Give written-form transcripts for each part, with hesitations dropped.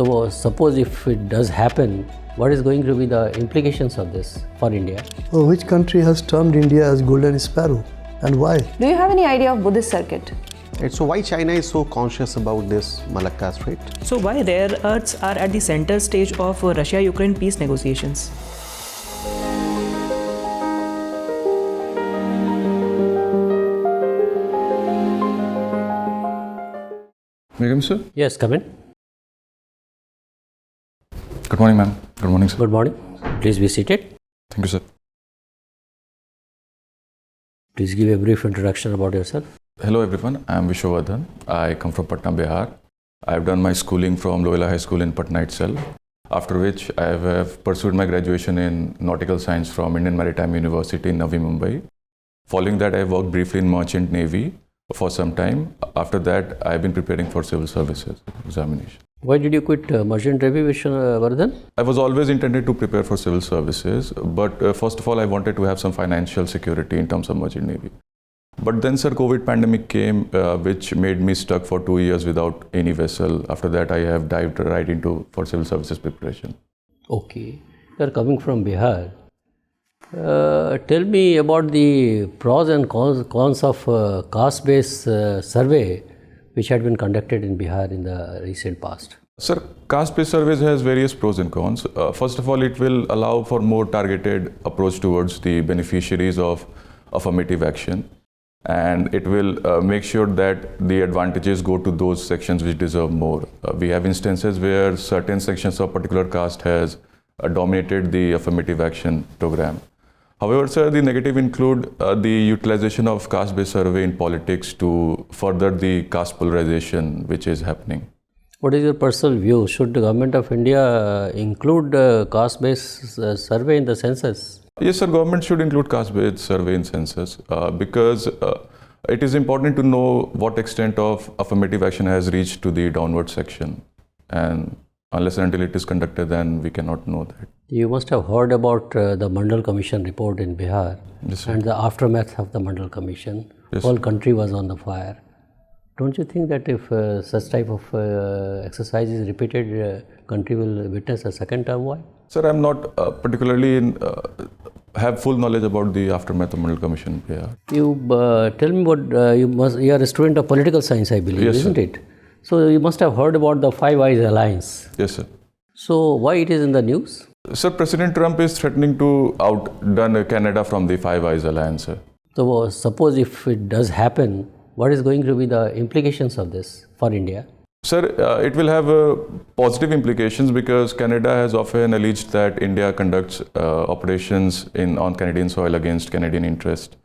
So suppose if it does happen, what is going to be the implications of this for India? Oh, which country has termed India as Golden Sparrow and why? Do you have any idea of Buddhist circuit? Right, so why China is so conscious about this Malacca Strait? So why rare earths are at the center stage of Russia-Ukraine peace negotiations? Megam sir? Yes, come in. Good morning ma'am. Good morning sir. Good morning. Please be seated. Thank you sir. Please give a brief introduction about yourself. Hello everyone, I am Vishwa Varddhan. I come from Patna, Bihar. I have done my schooling from Loyola High School in Patna itself, after which I have pursued my graduation in Nautical Science from Indian Maritime University in Navi Mumbai. Following that, I worked briefly in Merchant Navy for some time. After that, I have been preparing for civil services examination. Why did you quit Merchant Navy, Vishwa Varddhan? I was always intended to prepare for civil services, but first of all, I wanted to have some financial security in terms of Merchant Navy. But then, sir, COVID pandemic came, which made me stuck for 2 years without any vessel. After that, I have dived right into for civil services preparation. Okay. You are coming from Bihar. Tell me about the pros and cons of caste-based survey which had been conducted in Bihar in the recent past. Sir, caste-based surveys has various pros and cons. First of all, it will allow for more targeted approach towards the beneficiaries of affirmative action. And it will make sure that the advantages go to those sections which deserve more. We have instances where certain sections of particular caste has dominated the affirmative action program. However, sir, the negative include the utilization of caste-based survey in politics to further the caste polarization which is happening. What is your personal view? Should the government of India include caste-based survey in the census? Yes, sir, government should include caste-based survey in census because it is important to know what extent of affirmative action has reached to the downward section. And unless and until it is conducted, then we cannot know that. You must have heard about the Mandal Commission report in Bihar. Yes, sir. And the aftermath of the Mandal Commission. Yes, whole sir. country was on the fire. Don't you think that if such type of exercise is repeated, country will witness a second turmoil? Sir, I'm not particularly have full knowledge about the aftermath of Mandal Commission. Yeah. You tell me what you are a student of political science, I believe, Yes, isn't sir. it? So you must have heard about the Five Eyes Alliance. Yes, sir. So why it is in the news? Sir, President Trump is threatening to outdone Canada from the Five Eyes Alliance, sir. So suppose if it does happen, what is going to be the implications of this for India? Sir, it will have positive implications because Canada has often alleged that India conducts operations on Canadian soil against Canadian interest.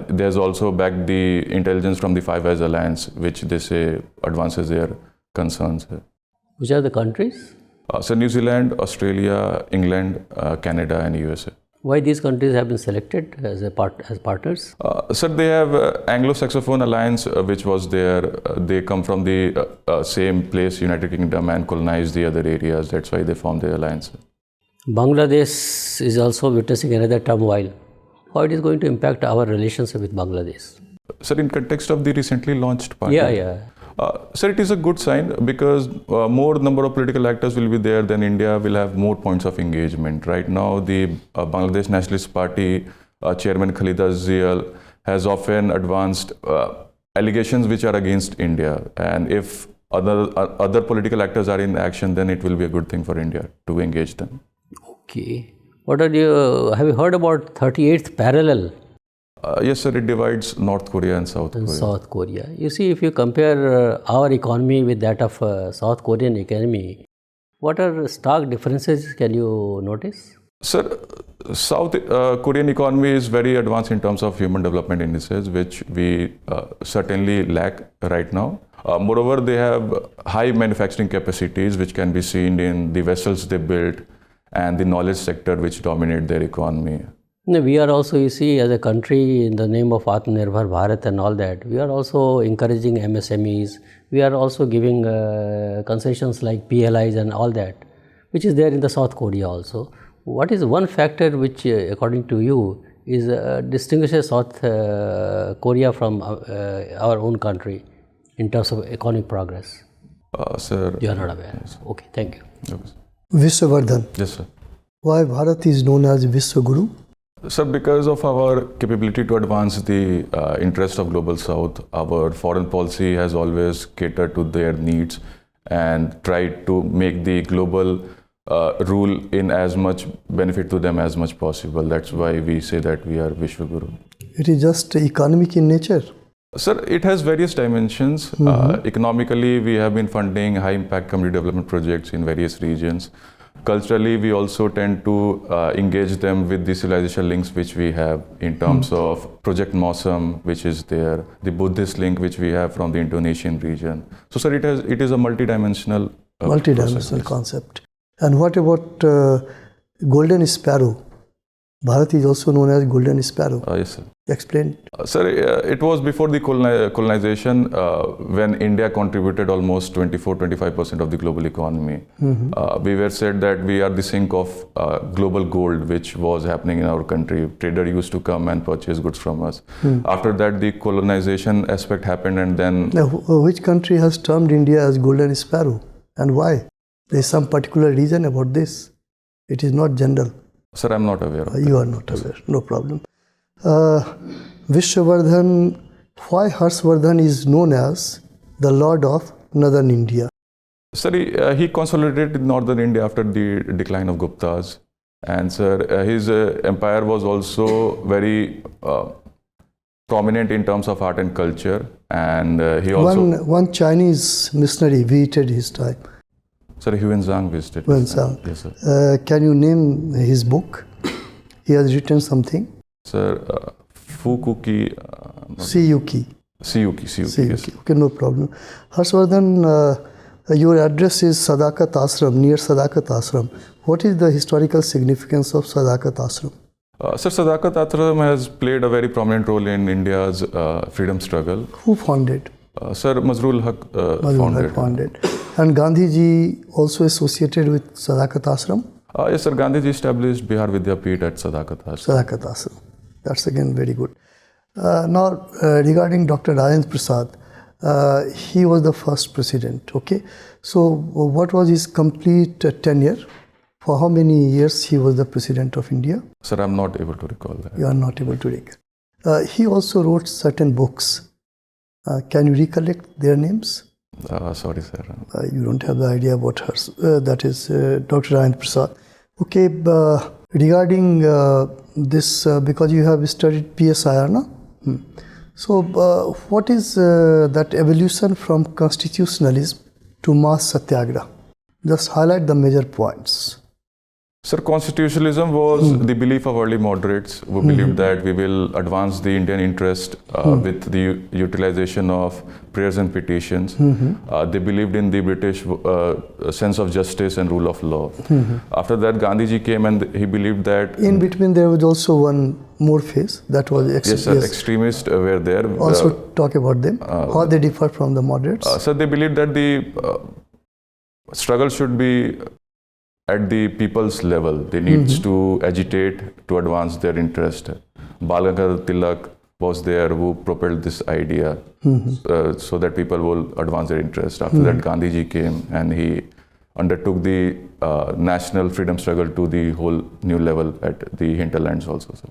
There's also back the intelligence from the Five Eyes Alliance, which they say advances their concerns. Which are the countries? So New Zealand, Australia, England, Canada and USA. Why these countries have been selected as partners? Sir, they have Anglo-Saxophone Alliance, which was there. They come from the same place, United Kingdom, and colonized the other areas. That's why they formed the alliance. Bangladesh is also witnessing another turmoil. How it is going to impact our relationship with Bangladesh? Sir, in context of the recently launched party. Yeah. Sir, it is a good sign because more number of political actors will be there, then India will have more points of engagement. Right now, the Bangladesh Nationalist Party chairman Khalida Zial has often advanced allegations which are against India. And if other political actors are in action, then it will be a good thing for India to engage them. Okay. Have you heard about 38th parallel? Yes, sir, it divides North Korea and South Korea. South Korea. You see, if you compare our economy with that of South Korean economy, what are stark differences can you notice? Sir, South Korean economy is very advanced in terms of human development indices, which we certainly lack right now. Moreover, they have high manufacturing capacities, which can be seen in the vessels they build and the knowledge sector, which dominate their economy. We are also, you see, as a country, in the name of Atmanirbhar Bharat and all that, we are also encouraging MSMEs. We are also giving concessions like PLIs and all that, which is there in the South Korea also. What is one factor which, according to you, distinguishes South Korea from our own country in terms of economic progress? Sir. You are not aware. Okay, thank you. Okay. Vishwa Varddhan. Yes, sir. Why Bharat is known as Vishwa Guru? Sir, because of our capability to advance the interest of Global South, our foreign policy has always catered to their needs and tried to make the global rule in as much benefit to them as much possible. That's why we say that we are Vishwa Guru. It is just economic in nature. Sir, it has various dimensions. Economically, we have been funding high impact community development projects in various regions. Culturally, we also tend to engage them with the civilization links which we have in terms of Project Mosam, which is there, the Buddhist link which we have from the Indonesian region. So, sir, it is a multidimensional Multidimensional concept. And what about golden sparrow? Bharat is also known as golden sparrow. Yes, sir. Explain. Sir, it was before the colonization when India contributed almost 24-25% of the global economy. We were said that we are the sink of global gold, which was happening in our country. Trader used to come and purchase goods from us. After that, the colonization aspect happened, and then... Now, which country has termed India as golden sparrow and why? There is some particular reason about this. It is not general. Sir, I'm not aware of that. You are not aware, no problem. Vishwa Varddhan, why Harshvardhan is known as the Lord of Northern India? Sir, he consolidated Northern India after the decline of Guptas. And sir, his empire was also very prominent in terms of art and culture. And he also... One Chinese missionary visited his time. Sir, Huenzhang visited. Huenzhang. Yes, sir. Can you name his book? He has written something. Sir, Fukuki. Siyuki. Siyuki. Yes. Okay, no problem. Harshvardhan, your address is Sadakat Ashram, near Sadakat Ashram. What is the historical significance of Sadakat Ashram? Sir, Sadakat Ashram has played a very prominent role in India's freedom struggle. Who founded? Sir, Mazrul Haq founded. And Gandhiji also associated with Sadakat Ashram? Yes, sir. Gandhiji established Bihar Vidyapeeth at Sadakat Ashram. Sadakat Ashram. That's again very good. Now, regarding Dr. Rajendra Prasad, he was the first president, okay? So, what was his complete tenure? For how many years he was the president of India? Sir, I'm not able to recall that. You are not able to recall. He also wrote certain books. Can you recollect their names? Sorry, sir. You don't have the idea about her. That is Dr. Rajendra Prasad. Okay, regarding this, because you have studied PSIR, no? So, what is that evolution from constitutionalism to mass satyagraha? Just highlight the major points. Sir, constitutionalism was the belief of early moderates who believed that we will advance the Indian interest with the utilization of prayers and petitions. They believed in the British sense of justice and rule of law. After that, Gandhiji came and he believed that... In between, there was also one more phase that was... Yes, sir. Extremists were there. Also talk about them, how they differ from the moderates. Sir, they believed that the struggle should be at the people's level. They need to agitate to advance their interest. Balagangar Tilak was there who propelled this idea so that people will advance their interest. After that, Gandhiji came and he undertook the national freedom struggle to the whole new level at the hinterlands also. Sir.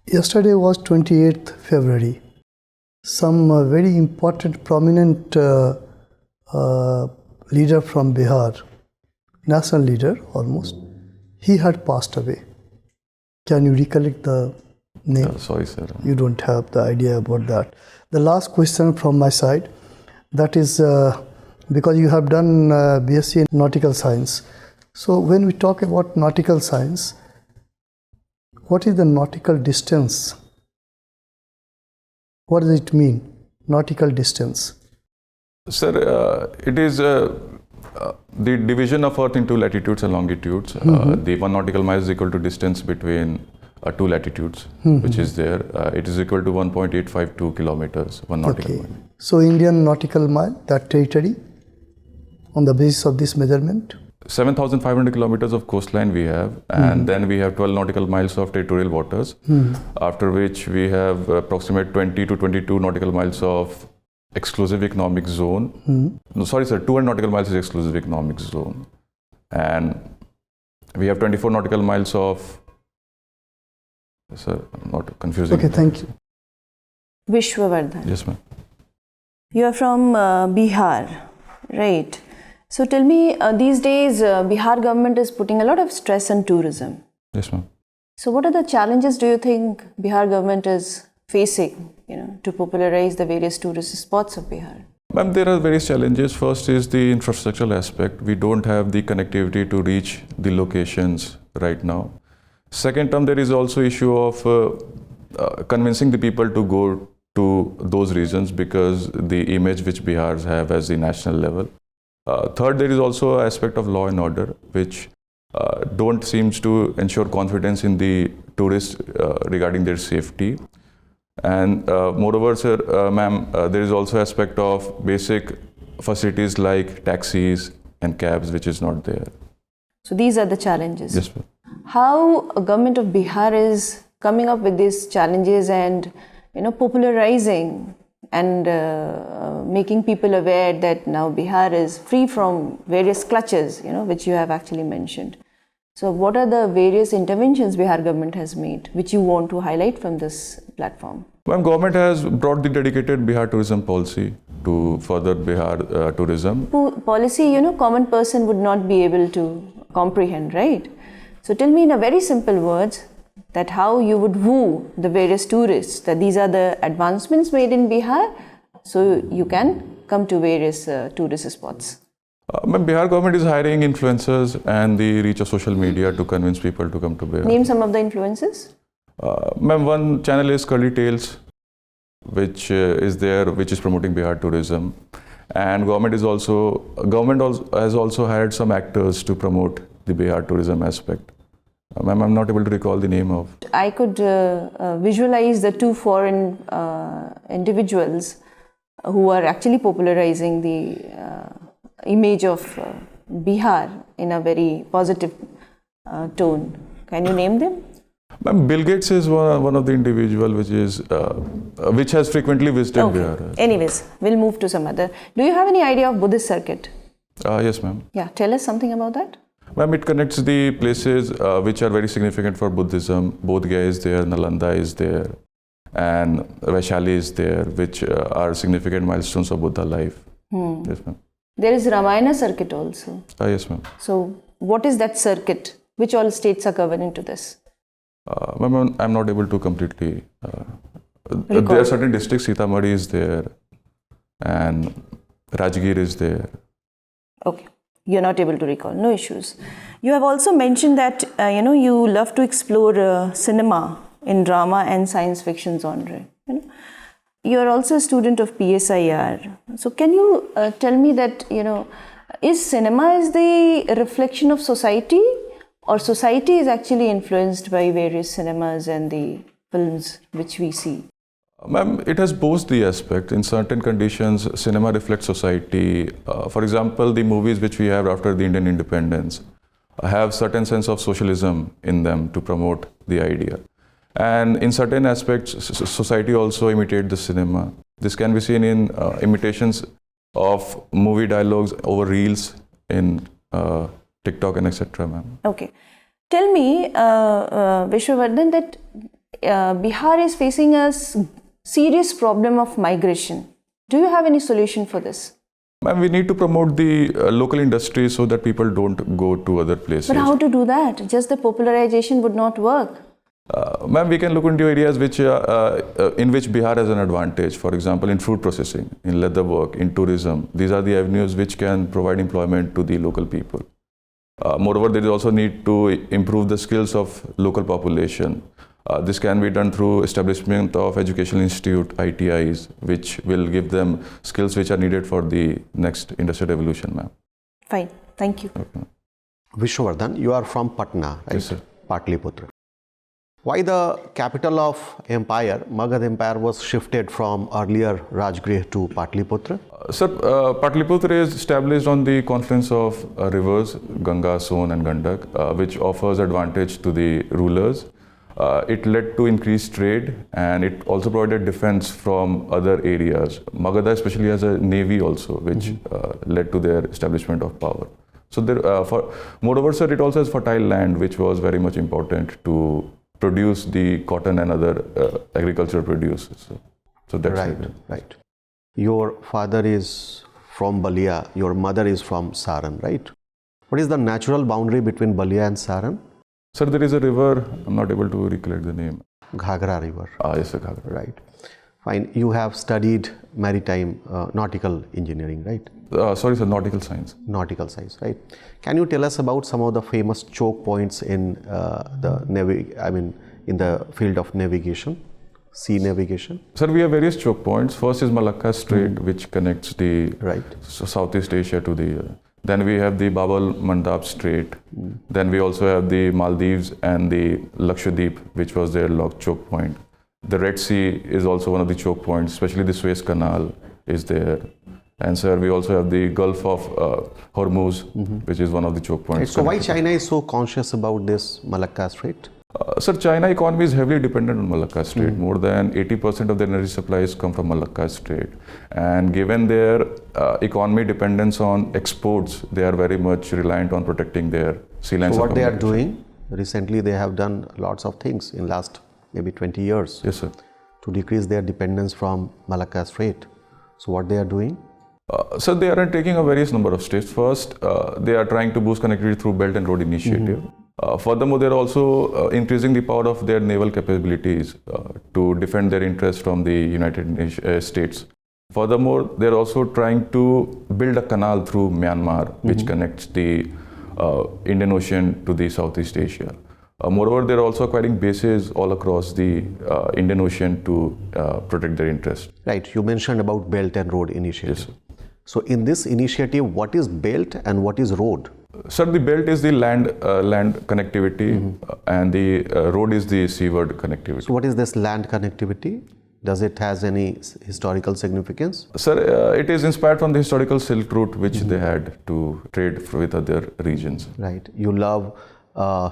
Yesterday was 28th February. Some very important, prominent leader from Bihar, national leader almost, he had passed away. Can you recollect the name? Sorry, sir. You don't have the idea about that. The last question from my side, that is because you have done BSc in Nautical Science. So when we talk about nautical science, what is the nautical distance? What does it mean, nautical distance? Sir, it is the division of Earth into latitudes and longitudes. The 1 nautical mile is equal to distance between 2 latitudes, which is there. It is equal to 1.852 kilometers, 1 nautical mile. So Indian nautical mile, that territory, on the basis of this measurement? 7,500 kilometers of coastline we have, and then we have 12 nautical miles of territorial waters, after which we have approximate 20 to 22 nautical miles of exclusive economic zone. No, sorry, sir, 200 nautical miles is exclusive economic zone. And we have 24 nautical miles of, sir, I'm not confusing. Okay, thank you. Vishwa Varddhan. Yes, ma'am. You are from Bihar, right? So tell me, these days Bihar government is putting a lot of stress on tourism. Yes, ma'am. So what are the challenges do you think Bihar government is facing, to popularize the various tourist spots of Bihar? Ma'am, there are various challenges. First is the infrastructural aspect. We don't have the connectivity to reach the locations right now. Second term, there is also issue of convincing the people to go to those regions because the image which Bihar have as the national level. Third, there is also an aspect of law and order which don't seems to ensure confidence in the tourists regarding their safety. And moreover, sir, ma'am, there is also aspect of basic facilities like taxis and cabs which is not there. So these are the challenges. Yes, ma'am. How a government of Bihar is coming up with these challenges and popularizing and making people aware that now Bihar is free from various clutches, which you have actually mentioned. So what are the various interventions Bihar government has made, which you want to highlight from this platform? Well, government has brought the dedicated Bihar tourism policy to further Bihar tourism. Policy, common person would not be able to comprehend, right? So tell me in a very simple words that how you would woo the various tourists, that these are the advancements made in Bihar, so you can come to various tourist spots. Bihar government is hiring influencers and the reach of social media to convince people to come to Bihar. Name some of the influences. Ma'am, one channel is Curly Tales, which is there, which is promoting Bihar tourism. And government has also hired some actors to promote the Bihar tourism aspect. Ma'am, I'm not able to recall the name of. I could visualize the two foreign individuals who are actually popularizing the image of Bihar in a very positive tone. Can you name them? Ma'am, Bill Gates is one of the individual which has frequently visited Bihar. Anyways, we'll move to some other. Do you have any idea of Buddhist circuit? Yes, ma'am. Yeah, tell us something about that. Ma'am, it connects the places which are very significant for Buddhism. Bodh Gaya is there, Nalanda is there, and Vaishali is there, which are significant milestones of Buddha life. Yes, ma'am. There is Ramayana circuit also. Yes, ma'am. So, what is that circuit? Which all states are covered into this? Ma'am, I'm not able to completely. There are certain districts. Sitamarhi is there, and Rajgir is there. Okay, you're not able to recall. No issues. You have also mentioned that you love to explore cinema in drama and science fiction genre. You are also a student of PSIR. So can you tell me that, is cinema is the reflection of society, or society is actually influenced by various cinemas and the films which we see? Ma'am, it has both the aspect. In certain conditions, cinema reflects society. For example, the movies which we have after the Indian independence have certain sense of socialism in them to promote the idea. And in certain aspects, society also imitate the cinema. This can be seen in imitations of movie dialogues over reels in TikTok and etc. Ma'am. Okay. Tell me, Vishwa Varddhan, that Bihar is facing a serious problem of migration. Do you have any solution for this? Ma'am, we need to promote the local industry so that people don't go to other places. But how to do that? Just the popularization would not work. Ma'am, we can look into areas which in which Bihar has an advantage. For example, in food processing, in leather work, in tourism. These are the avenues which can provide employment to the local people. Moreover, there is also need to improve the skills of local population. This can be done through establishment of educational institute, ITIs, which will give them skills which are needed for the next industrial revolution, ma'am. Fine, thank you. Okay. Vishwa Varddhan, you are from Patna, right? Yes, sir. Patliputra. Why the capital of empire, Magad Empire, was shifted from earlier Rajgriha to Patliputra? Sir, Patliputra is established on the confluence of rivers, Ganga, Son and Gandak, which offers advantage to the rulers. It led to increased trade, and it also provided defense from other areas. Magadha especially has a navy also, which led to their establishment of power. So moreover, sir, it also has fertile land, which was very much important to produce the cotton and other agricultural produce. So that's right, it. right. Your father is from Balia, your mother is from Saran, right? What is the natural boundary between Balia and Saran? Sir, there is a river, I'm not able to recollect the name. Ghagra River. Yes, sir, Ghagra. Right. Fine. You have studied maritime nautical engineering, right? Sorry, sir, nautical science. Nautical science, right? Can you tell us about some of the famous choke points in in the field of navigation, sea navigation? Sir, we have various choke points. First is Malacca Strait, which connects the Southeast Asia to the. Then we have the Bab el-Mandab Strait. Then we also have the Maldives and the Lakshadweep, which was their choke point. The Red Sea is also one of the choke points, especially the Suez Canal is there. And sir, we also have the Gulf of Hormuz, which is one of the choke points. Right. So why China is so conscious about this Malacca Strait? Sir, China economy is heavily dependent on Malacca Strait. More than 80% of their energy supplies come from Malacca Strait. And given their economy dependence on exports, they are very much reliant on protecting their sea lines. So what they are doing, recently they have done lots of things in last maybe 20 years. Yes, sir. To decrease their dependence from Malacca Strait. So what they are doing? So they are taking a various number of steps. First, they are trying to boost connectivity through Belt and Road Initiative. Furthermore, they are also increasing the power of their naval capabilities to defend their interests from the United States. Furthermore, they are also trying to build a canal through Myanmar, which connects the Indian Ocean to the Southeast Asia. Moreover, they are also acquiring bases all across the Indian Ocean to protect their interests. Right. You mentioned about Belt and Road Initiative. Yes, sir. So in this initiative, what is belt and what is road? Sir, the belt is the land connectivity, and the road is the seaward connectivity. So what is this land connectivity? Does it has any historical significance? Sir, it is inspired from the historical Silk Route which they had to trade with other regions. Right. You love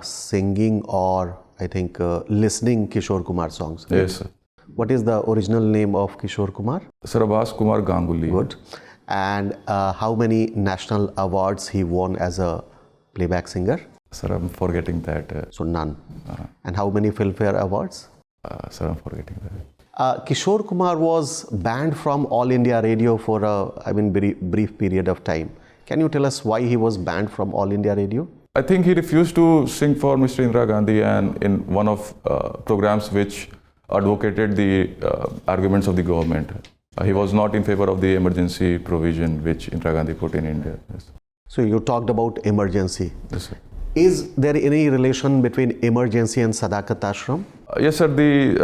singing or I think listening Kishore Kumar songs. Right? Yes, sir. What is the original name of Kishore Kumar? Sir, Abbas Kumar Ganguly. Good. And how many national awards he won as a playback singer? Sir, I'm forgetting that. So none. And how many Filmfare awards? Sir, I'm forgetting that. Kishore Kumar was banned from All India Radio for a brief period of time. Can you tell us why he was banned from All India Radio? I think he refused to sing for Mr. Indira Gandhi, and in one of programs which advocated the arguments of the government. He was not in favor of the emergency provision which Indira Gandhi put in India. Yes. So you talked about emergency. Yes, sir. Is there any relation between emergency and Sadakat Ashram? Yes, sir. The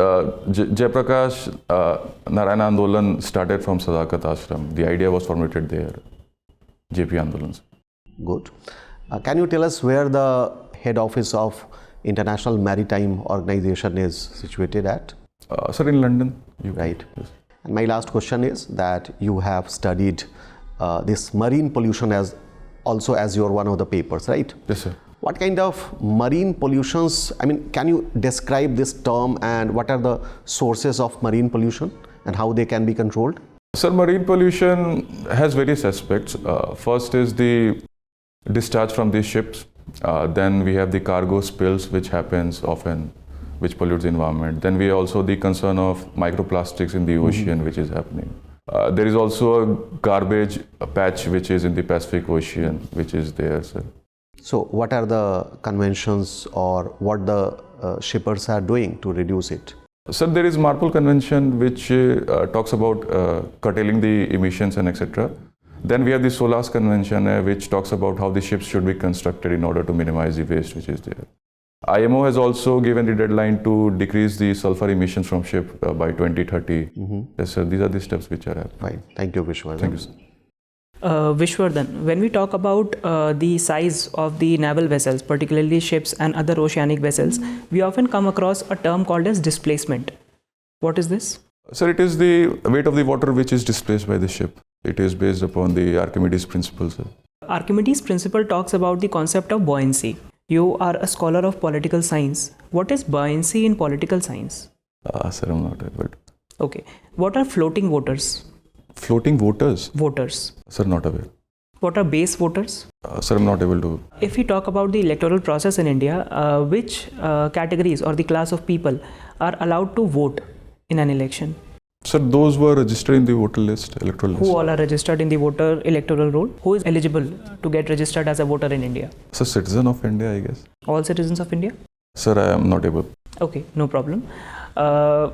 Jayaprakash Narayana Andolan started from Sadakat Ashram. The idea was formulated there. JP Andolans. Good. Can you tell us where the head office of International Maritime Organization is situated at? Sir, in London. Right. Yes. And my last question is that you have studied this marine pollution as your one of the papers, right? Yes, sir. What kind of marine pollutions, can you describe this term and what are the sources of marine pollution and how they can be controlled? Sir, marine pollution has various aspects. First is the discharge from these ships. Then we have the cargo spills, which happens often, which pollutes the environment. Then we also the concern of microplastics in the ocean, which is happening. There is also a garbage patch which is in the Pacific Ocean, which is there, sir. So what are the conventions or what the shippers are doing to reduce it? Sir, there is MARPOL Convention which talks about curtailing the emissions and etc. Then we have the SOLAS Convention which talks about how the ships should be constructed in order to minimize the waste which is there. IMO has also given the deadline to decrease the sulfur emissions from ship by 2030. Yes, sir. These are the steps which are happening. Fine. Thank you, Vishwa. Thank you, sir. Vishwa Varddhan, when we talk about the size of the naval vessels, particularly ships and other oceanic vessels, we often come across a term called as displacement. What is this? Sir, it is the weight of the water which is displaced by the ship. It is based upon the Archimedes principle, sir. Archimedes principle talks about the concept of buoyancy. You are a scholar of political science. What is buoyancy in political science? Sir, I'm not able to. Okay. What are floating voters? Floating voters? Voters. Sir, not aware. What are base voters? Sir, I'm not able to. If we talk about the electoral process in India, which categories or the class of people are allowed to vote in an election? Sir, those who are registered in the voter list, electoral list. Who all are registered in the voter electoral roll? Who is eligible to get registered as a voter in India? Sir, citizen of India, I guess. All citizens of India? Sir, I am not able. Okay, no problem.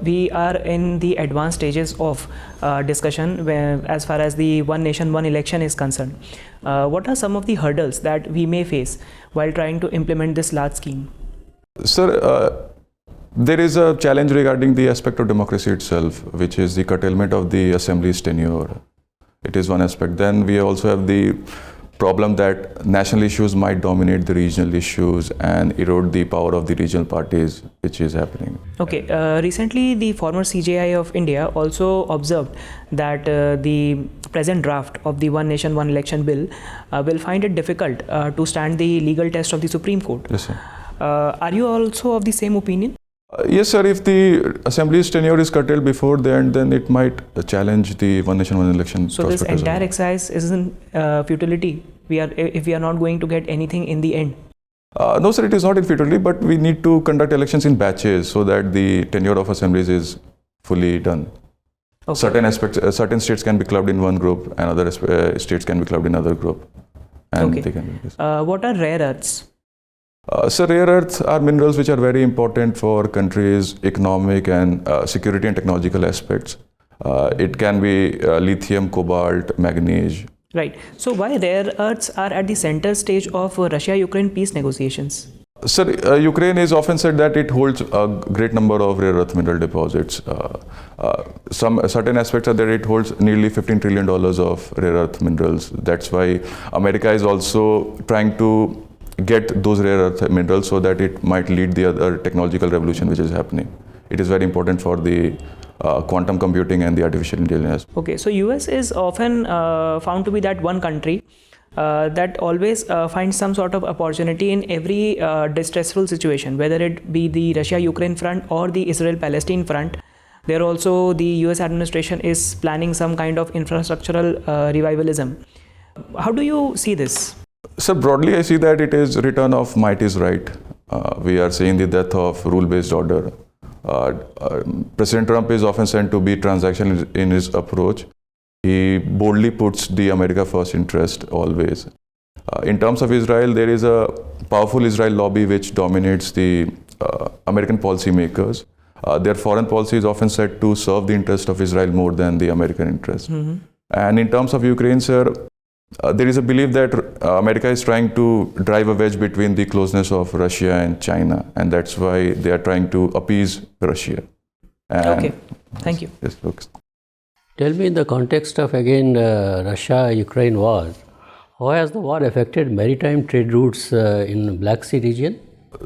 We are in the advanced stages of discussion as far as the one nation, one election is concerned. What are some of the hurdles that we may face while trying to implement this large scheme? Sir, there is a challenge regarding the aspect of democracy itself, which is the curtailment of the assembly's tenure. It is one aspect. Then we also have the problem that national issues might dominate the regional issues and erode the power of the regional parties, which is happening. Okay, recently the former CJI of India also observed that the present draft of the One Nation, One Election bill will find it difficult to stand the legal test of the Supreme Court. Yes, sir. Are you also of the same opinion? Yes, sir. If the assembly's tenure is curtailed before then it might challenge the One Nation, One Election. So this entire exercise isn't futility. If we are not going to get anything in the end. No, sir. It is not in futility, but we need to conduct elections in batches so that the tenure of assemblies is fully done. Okay. Certain states can be clubbed in one group, and other states can be clubbed in another group. And okay. They can be, what are rare earths? So rare earths are minerals which are very important for countries' economic and security and technological aspects. It can be lithium, cobalt, manganese. Right. So why rare earths are at the center stage of Russia-Ukraine peace negotiations? Sir, Ukraine is often said that it holds a great number of rare earth mineral deposits. Some certain aspects are that it holds nearly $15 trillion of rare earth minerals. That's why America is also trying to get those rare earth minerals so that it might lead the other technological revolution which is happening. It is very important for the quantum computing and the artificial intelligence. Okay, so US is often found to be that one country that always finds some sort of opportunity in every distressful situation, whether it be the Russia-Ukraine front or the Israel-Palestine front. There also the US administration is planning some kind of infrastructural revivalism. How do you see this? So broadly, I see that it is return of might is right. We are seeing the death of rule-based order. President Trump is often said to be transactional in his approach. He boldly puts the America first interest always. In terms of Israel, there is a powerful Israel lobby which dominates the American policymakers. Their foreign policy is often said to serve the interest of Israel more than the American interest. Mm-hmm. And in terms of Ukraine, sir, there is a belief that America is trying to drive a wedge between the closeness of Russia and China, and that's why they are trying to appease Russia. And okay, thank you. Yes, okay. Tell me, in the context of again Russia-Ukraine war, how has the war affected maritime trade routes in Black Sea region?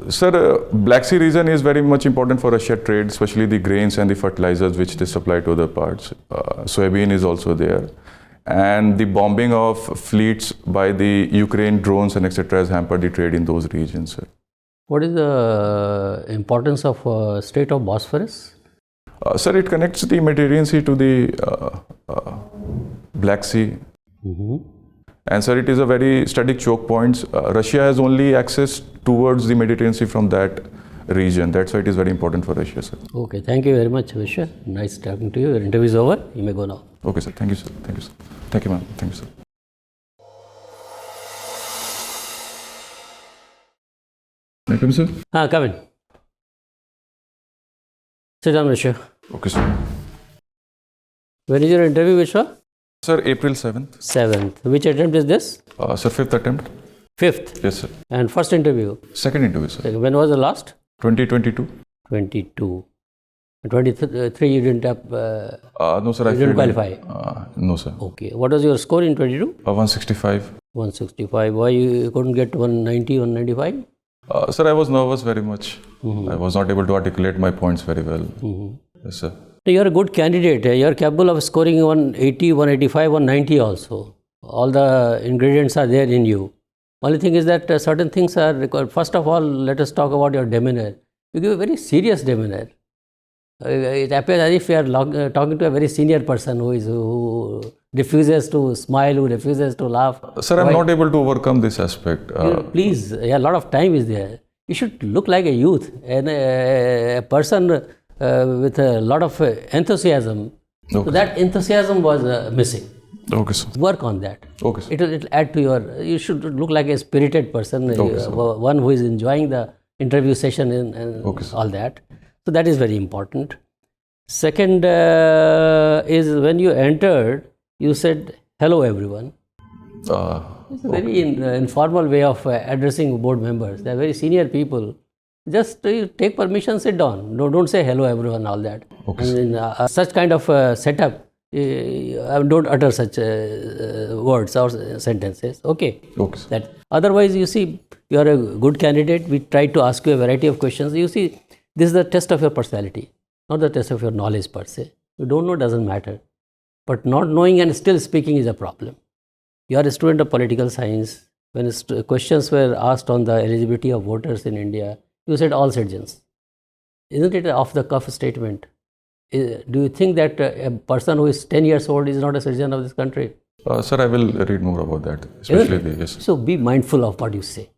Sir, Black Sea region is very much important for Russia trade, especially the grains and the fertilizers which they supply to other parts. Soybean is also there. And the bombing of fleets by the Ukraine drones and etc. has hampered the trade in those regions, sir. What is the importance of Strait of Bosphorus? Sir, it connects the Mediterranean Sea to the Black Sea. Mm-hmm. And sir, it is a very strategic choke point. Russia has only access towards the Mediterranean Sea from that region. That's why it is very important for Russia, sir. Okay, thank you very much, Vishwa. Nice talking to you. Your interview is over. You may go now. Okay, sir. Thank you, sir. Thank you, sir. Thank you, ma'am. Thank you, sir. May I come, sir? Come in. Sit down, Vishwa. Okay, sir. When is your interview, Vishwa? Sir, April 7th. 7th. Which attempt is this? Sir, 5th attempt. 5th? Yes, sir. And first interview? Second interview, sir. When was the last? 2022. 22. 23 you didn't have... no, sir. You didn't qualify? No, sir. Okay. What was your score in 22? 165. 165. Why you couldn't get 190, 195? Sir, I was nervous very much. Mm-hmm. I was not able to articulate my points very well. Mm-hmm. Yes, sir. You are a good candidate. You are capable of scoring 180, 185, 190 also. All the ingredients are there in you. Only thing is that certain things are required. First of all, let us talk about your demeanor. You give a very serious demeanor. It appears as if you are talking to a very senior person who refuses to smile, who refuses to laugh. Sir, I'm not able to overcome this aspect. Please, a lot of time is there. You should look like a youth and a person with a lot of enthusiasm. Okay. So that enthusiasm was missing. Okay, sir. Work on that. Okay, sir. It will add to your. You should look like a spirited person, one who is enjoying the interview session and all that. So that is very important. Second is when you entered, you said hello everyone. It's a very informal way of addressing board members. They are very senior people. Just take permission, sit down. Don't say hello everyone, all that. Okay. And in such kind of setup, don't utter such words or sentences. Okay. Okay. That otherwise, you see, you are a good candidate. We try to ask you a variety of questions. You see, this is the test of your personality, not the test of your knowledge per se. You don't know doesn't matter, but not knowing and still speaking is a problem. You are a student of political science. When questions were asked on the eligibility of voters in India, you said all citizens. Isn't it an off-the-cuff statement? Do you think that a person who is 10 years old is not a citizen of this country? Sir, I will read more about that, especially the, yes. So be mindful of what you say.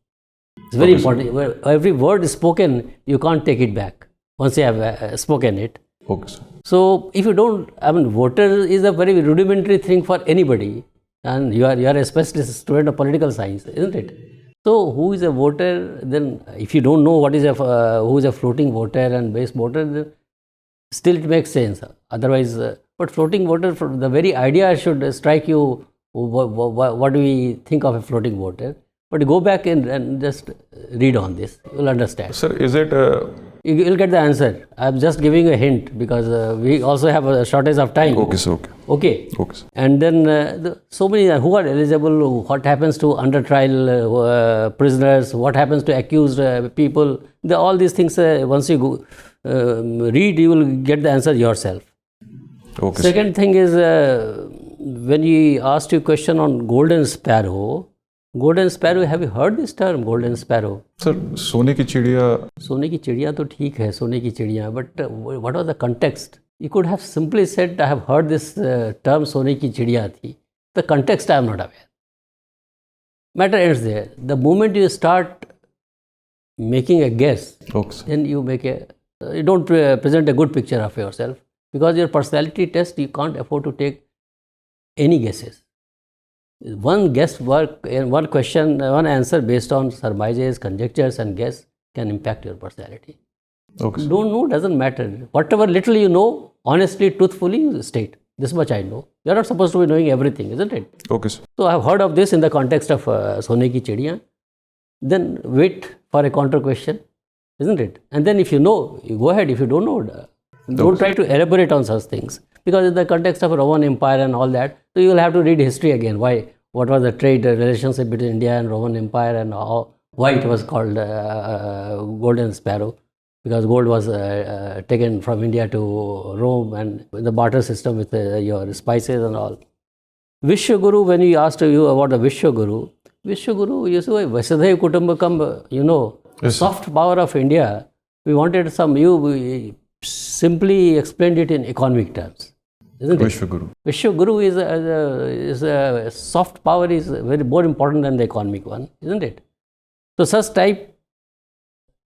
It's very important. Every word is spoken, you can't take it back once you have spoken it. Okay, sir. So if you don't, voter is a very rudimentary thing for anybody, and you are a specialist student of political science, isn't it? So who is a voter? Then if you don't know what is who is a floating voter and base voter, then still it makes sense. Otherwise, but floating voter, the very idea should strike you. What do we think of a floating voter? But go back and just read on this. You'll understand. Sir, is it? You'll get the answer. I'm just giving a hint because we also have a shortage of time. Okay, sir. Okay. Okay. Okay, sir. And then so many who are eligible, what happens to under trial prisoners, what happens to accused people, all these things, once you go, read, you will get the answer yourself. Okay. Second thing is, when you asked you a question on golden sparrow, have you heard this term, golden sparrow? Sir, सोने की चिड़िया. सोने की चिड़िया तो ठीक है, सोने की चिड़िया, but what was the context? You could have simply said, I have heard this term, सोने की चिड़िया थी. The context I am not aware. Matter ends there. The moment you start making a guess, then you you don't present a good picture of yourself, because your personality test, you can't afford to take any guesses. One guess work, one question, one answer based on surmises, conjectures and guess can impact your personality. Okay. Don't know, doesn't matter. Whatever little you know, honestly, truthfully state. This much I know. You are not supposed to be knowing everything, isn't it? Okay, sir. So I have heard of this in the context of Sone ki Chidiyan. Then wait for a counter question, isn't it? And then if you know, you go ahead. If you don't know, don't try to elaborate on such things. Because in the context of Roman Empire and all that, so you will have to read history again. Why? What was the trade relationship between India and Roman Empire, and why it was called Golden Sparrow? Because gold was taken from India to Rome, and the barter system with your spices and all. Vishwa Guru, when we asked you about the Vishwa Guru, you say, Vasudhaiva Kutumbakam, yes, soft power of India, we wanted you simply explained it in economic terms, isn't it? Vishwa Guru. Vishwa Guru is a soft power is very more important than the economic one, isn't it? So such type,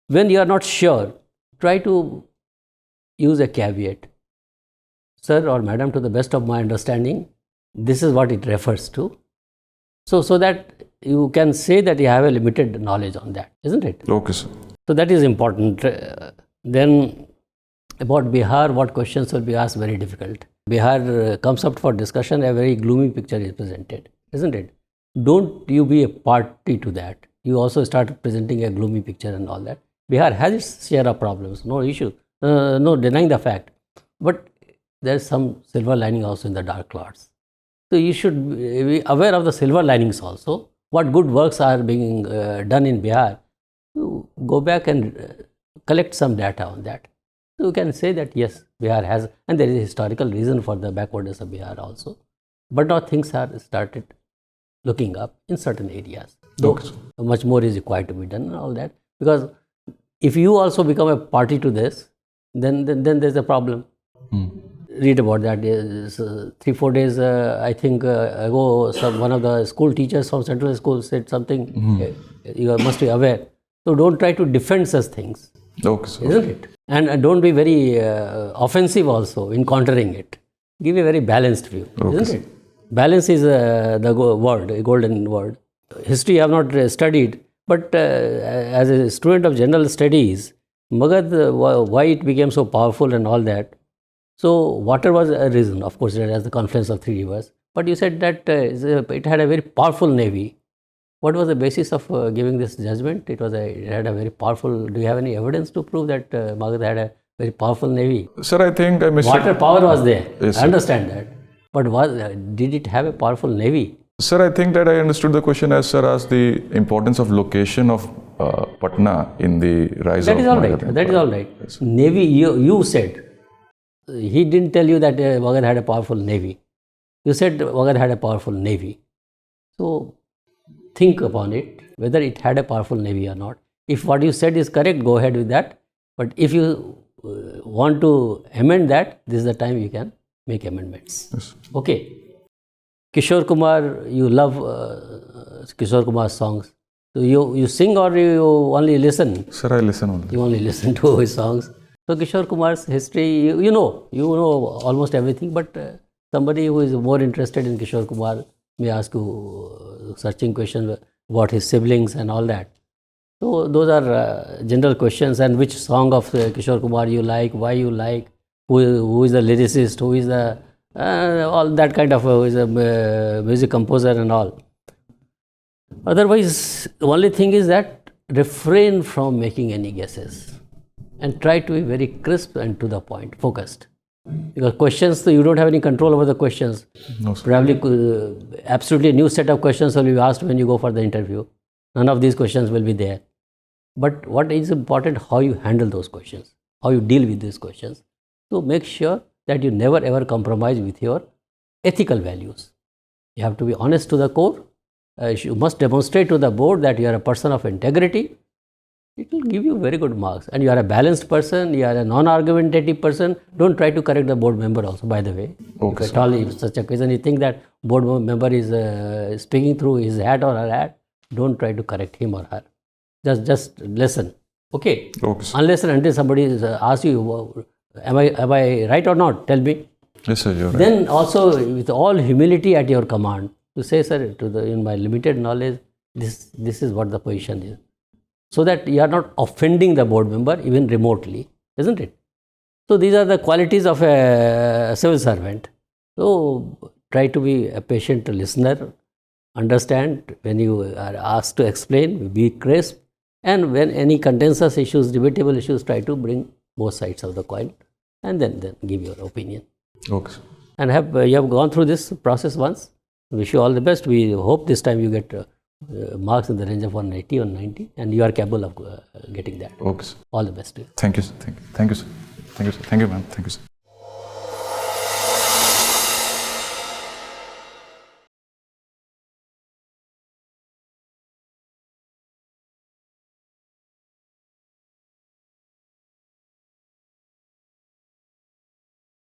when you are not sure, try to use a caveat. Sir or madam, to the best of my understanding, this is what it refers to. So that you can say that you have a limited knowledge on that, isn't it? Okay, sir. So that is important. Then about Bihar, what questions will be asked, very difficult. Bihar comes up for discussion, a very gloomy picture is presented, isn't it? Don't you be a party to that. You also start presenting a gloomy picture and all that. Bihar has its share of problems, no issue, no denying the fact. But there is some silver lining also in the dark clouds. So you should be aware of the silver linings also. What good works are being done in Bihar. You go back and collect some data on that. So you can say that yes, Bihar has, and there is a historical reason for the backwardness of Bihar also. But now things are started looking up in certain areas. Though Okay, sir. much more is required to be done and all that. Because if you also become a party to this, then there's a problem. Read about that. 3-4 days, I think ago, one of the school teachers from Central School said something. You must be aware. So don't try to defend such things, Okay, sir. isn't it? And don't be very offensive also in countering it. Give a very balanced view, isn't it? Balance is the word, a golden word. History I have not studied, but as a student of general studies, Magad, why it became so powerful and all that. So water was a reason, of course, it has the confluence of 3 rivers. But you said that it had a very powerful navy. What was the basis of giving this judgment? It had a very powerful. Do you have any evidence to prove that Magad had a very powerful navy? Sir, I think I missed Water power was there. Yes, I sir. understand that. But did it have a powerful navy? Sir, I think that I understood the question as sir asked the importance of location of Patna in the rise That of is all right. Magadha That is Empire. all right. Navy, you said. He didn't tell you that Magad had a powerful navy. You said Magad had a powerful navy. So think upon it, whether it had a powerful navy or not. If what you said is correct, go ahead with that. But if you want to amend that, this is the time you can make amendments. Yes. Okay. Kishore Kumar, you love Kishore Kumar's songs. So you sing or you only listen? Sir, I listen only. You only listen to his songs. So Kishore Kumar's history, you know almost everything, but somebody who is more interested in Kishore Kumar may ask you searching questions about his siblings and all that. So those are general questions, and which song of Kishore Kumar you like, why you like, who is the lyricist, who is the all that kind of who is a music composer and all. Otherwise, the only thing is that refrain from making any guesses and try to be very crisp and to the point, focused. Because questions, you don't have any control over the questions. No, sir. Probably absolutely new set of questions will be asked when you go for the interview. None of these questions will be there. But what is important, how you handle those questions, how you deal with these questions. So make sure that you never ever compromise with your ethical values. You have to be honest to the core. You must demonstrate to the board that you are a person of integrity. It will give you very good marks. And you are a balanced person, you are a non-argumentative person. Don't try to correct the board member also, by the way. Okay, If at all, if such a occasion you think that board member is speaking through his hat or her hat, don't try to correct him or her. Just listen. Okay? Okay, sir. Unless and until somebody asks you, am I right or not? Tell me. Yes, sir, you're right. Then also, with all humility at your command, to say, sir, in my limited knowledge, this is what the position is. So that you are not offending the board member even remotely, isn't it? So these are the qualities of a civil servant. So try to be a patient listener, understand when you are asked to explain, be crisp, and when any contentious issues, debatable issues, try to bring both sides of the coin and then give your opinion. Okay, sir. And you have gone through this process once. Wish you all the best. We hope this time you get marks in the range of 180 or 90, and you are capable of getting that. Okay, sir. All the best to you. Thank you, sir. Thank you, sir. Thank you, sir. Thank you, ma'am. Thank you, sir.